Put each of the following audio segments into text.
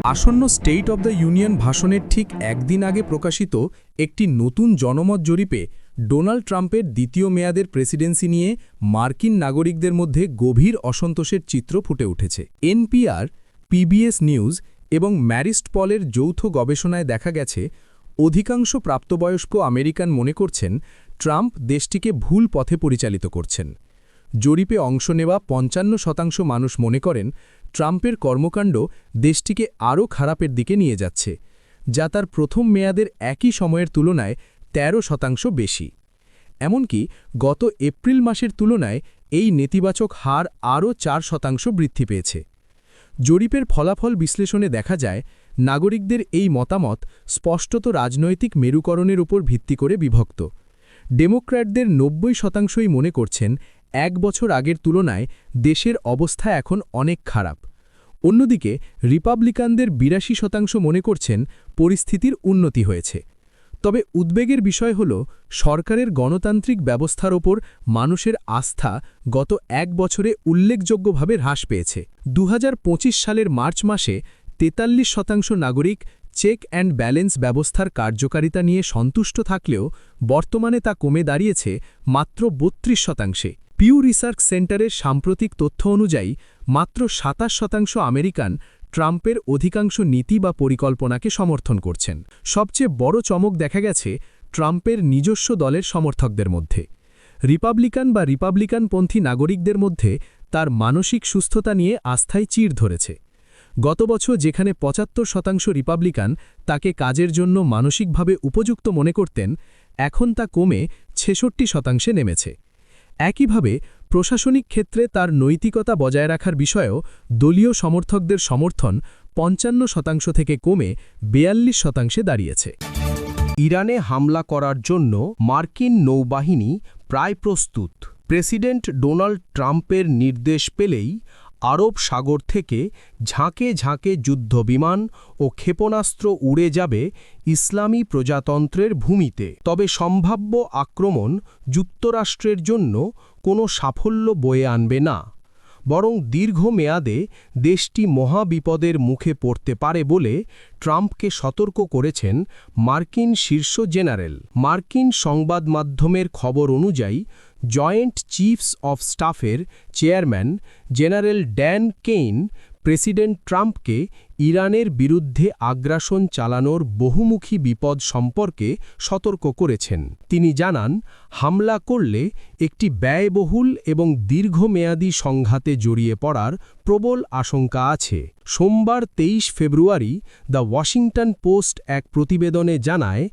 আসন্ন state of the union ভাষণের ঠিক একদিন আগে প্রকাশিত একটি নতুন জনমত জরিপে ডোনাল্ড ট্রাম্পের দ্বিতীয় মেয়াদের প্রেসিডেন্সি নিয়ে মার্কিন নাগরিকদের মধ্যে গভীর অসন্তোষের চিত্র ফুটে উঠেছে। এনপিআর, পিবিএস নিউজ এবং ম্যারিস্ট পলের যৌথ গবেষণায় দেখা গেছে, অধিকাংশ প্রাপ্তবয়স্ক আমেরিকান মনে করছেন ট্রাম্প দেশটিকে ভুল পথে পরিচালিত করছেন। জরিপে অংশ নেওয়া ৫৫% মানুষ মনে করেন ট্রাম্পের কর্মকাণ্ড দেশটিকে আরও খারাপের দিকে নিয়ে যাচ্ছে, যা তার প্রথম মেয়াদের একই সময়ের তুলনায় ১৩% বেশি। এমনকি গত এপ্রিল মাসের তুলনায় এই নেতিবাচক হার আরও ৪% বৃদ্ধি পেয়েছে। জরিপের ফলাফল বিশ্লেষণে দেখা যায়, নাগরিকদের এই মতামত স্পষ্টত রাজনৈতিক মেরুকরণের উপর ভিত্তি করে বিভক্ত। ডেমোক্র্যাটদের ৯০%ই মনে করছেন এক বছর আগের তুলনায় দেশের অবস্থা এখন অনেক খারাপ। অন্যদিকে রিপাবলিকানদের ৮২% মনে করছেন পরিস্থিতির উন্নতি হয়েছে। তবে উদ্বেগের বিষয় হল, সরকারের গণতান্ত্রিক ব্যবস্থার ওপর মানুষের আস্থা গত এক বছরে উল্লেখযোগ্যভাবে হ্রাস পেয়েছে। ২০২৫ সালের মার্চ মাসে ৪৩% নাগরিক চেক অ্যান্ড ব্যালেন্স ব্যবস্থার কার্যকারিতা নিয়ে সন্তুষ্ট থাকলেও বর্তমানে তা কমে দাঁড়িয়েছে মাত্র ৩২%। পিউ রিসার্চ সেন্টারের সাম্প্রতিক তথ্য অনুযায়ী মাত্র ২৭% আমেরিকান ট্রাম্পের অধিকাংশ নীতি বা পরিকল্পনাকে সমর্থন করছেন। সবচেয়ে বড় চমক দেখা গেছে ট্রাম্পের নিজস্ব দলের সমর্থকদের মধ্যে। রিপাবলিকান বা রিপাবলিকানপন্থী নাগরিকদের মধ্যে তার মানসিক সুস্থতা নিয়ে আস্থায় চিড় ধরেছে। গত বছর যেখানে ৭৫% রিপাবলিকান তাকে কাজের জন্য মানসিকভাবে উপযুক্ত মনে করতেন, এখন তা কমে ৬৬% নেমেছে। একইভাবে প্রশাসনিক ক্ষেত্রে তার নৈতিকতা বজায় রাখার বিষয়েও দলীয় সমর্থকদের সমর্থন ৫৫% থেকে কমে ৪২%-এ দাঁড়িয়েছে। ইরানে হামলা করার জন্য মার্কিন নৌবাহিনী প্রায় প্রস্তুত। প্রেসিডেন্ট ডোনাল্ড ট্রাম্পের নির্দেশ পেলেই আরব সাগর থেকে ঝাঁকে ঝাঁকে যুদ্ধবিমান ও ক্ষেপণাস্ত্র উড়ে যাবে ইসলামী প্রজাতন্ত্রের ভূমিতে। তবে সম্ভাব্য আক্রমণ যুক্তরাষ্ট্রের জন্য কোনো সাফল্য বয়ে আনবে না, বরং দীর্ঘমেয়াদে দেশটি মহাবিপদের মুখে পড়তে পারে বলে ট্রাম্পকে সতর্ক করেছেন মার্কিন শীর্ষ জেনারেল। মার্কিন সংবাদ মাধ্যমের খবর অনুযায়ী জয়েন্ট চিফস অফ স্টাফের chairman general Dan Caine president ট্রাম্পকে ইরানের বিরুদ্ধে আগ্রাসন চালানোর বহুমুখী বিপদ সম্পর্কে সতর্ক করেছেন। তিনি জানান, হামলা করলে একটি ব্যয়বহুল এবং দীর্ঘমেয়াদী সংঘাতে জড়িয়ে পড়ার প্রবল আশঙ্কা আছে। সোমবার ২৩ ফেব্রুয়ারি দ্য ওয়াশিংটন পোস্ট এক প্রতিবেদনে জানায়,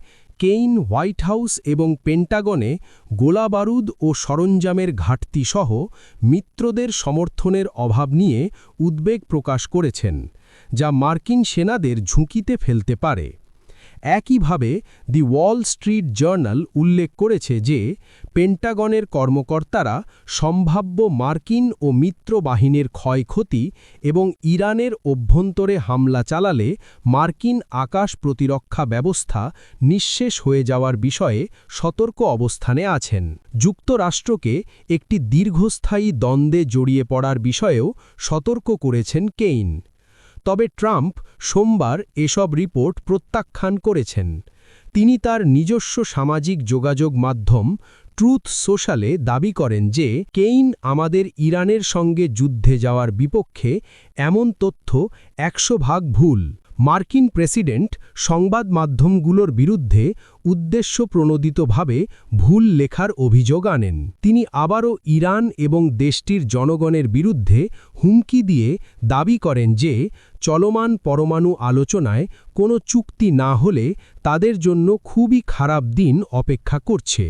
কেইন হোয়াইট হাউস এবং পেন্টাগনে গোলাবারুদ ও সরঞ্জামের ঘাটতি সহ মিত্রদের সমর্থনের অভাব নিয়ে উদ্বেগ প্রকাশ করেছেন, যা মার্কিন সেনাদের ঝুঁকিতে ফেলতে পারে। একইভাবে দি ওয়াল স্ট্রিট জার্নাল উল্লেখ করেছে যে পেন্টাগনের কর্মকর্তারা সম্ভাব্য মার্কিন ও মিত্র বাহিনীর ক্ষয়ক্ষতি এবং ইরানের অভ্যন্তরে হামলা চালালে মার্কিন আকাশ প্রতিরক্ষা ব্যবস্থা নিঃশেষ হয়ে যাওয়ার বিষয়ে সতর্ক অবস্থানে আছেন। যুক্তরাষ্ট্রকে একটি দীর্ঘস্থায়ী দ্বন্দ্বে জড়িয়ে পড়ার বিষয়েও সতর্ক করেছেন কেইন। তবে ট্রাম্প সোমবার এসব রিপোর্ট প্রত্যাখ্যান করেছেন। তিনি তার নিজস্ব সামাজিক যোগাযোগ মাধ্যম ট্রুথ সোশ্যালে দাবি করেন যে কেইন আমাদের ইরানের সঙ্গে যুদ্ধে যাওয়ার বিপক্ষে, এমন তথ্য ১০০% ভুল। মার্কিন প্রেসিডেন্ট সংবাদ মাধ্যমগুলোর বিরুদ্ধে উদ্দেশ্যপ্রণোদিতভাবে ভুল লেখার অভিযোগ আনেন। তিনি আবারও ইরান এবং দেশটির জনগণের বিরুদ্ধে হুমকি দিয়ে দাবি করেন যে চলমান পরমাণু আলোচনায় কোনো চুক্তি না হলে তাদের জন্য খুবই খারাপ দিন অপেক্ষা করছে।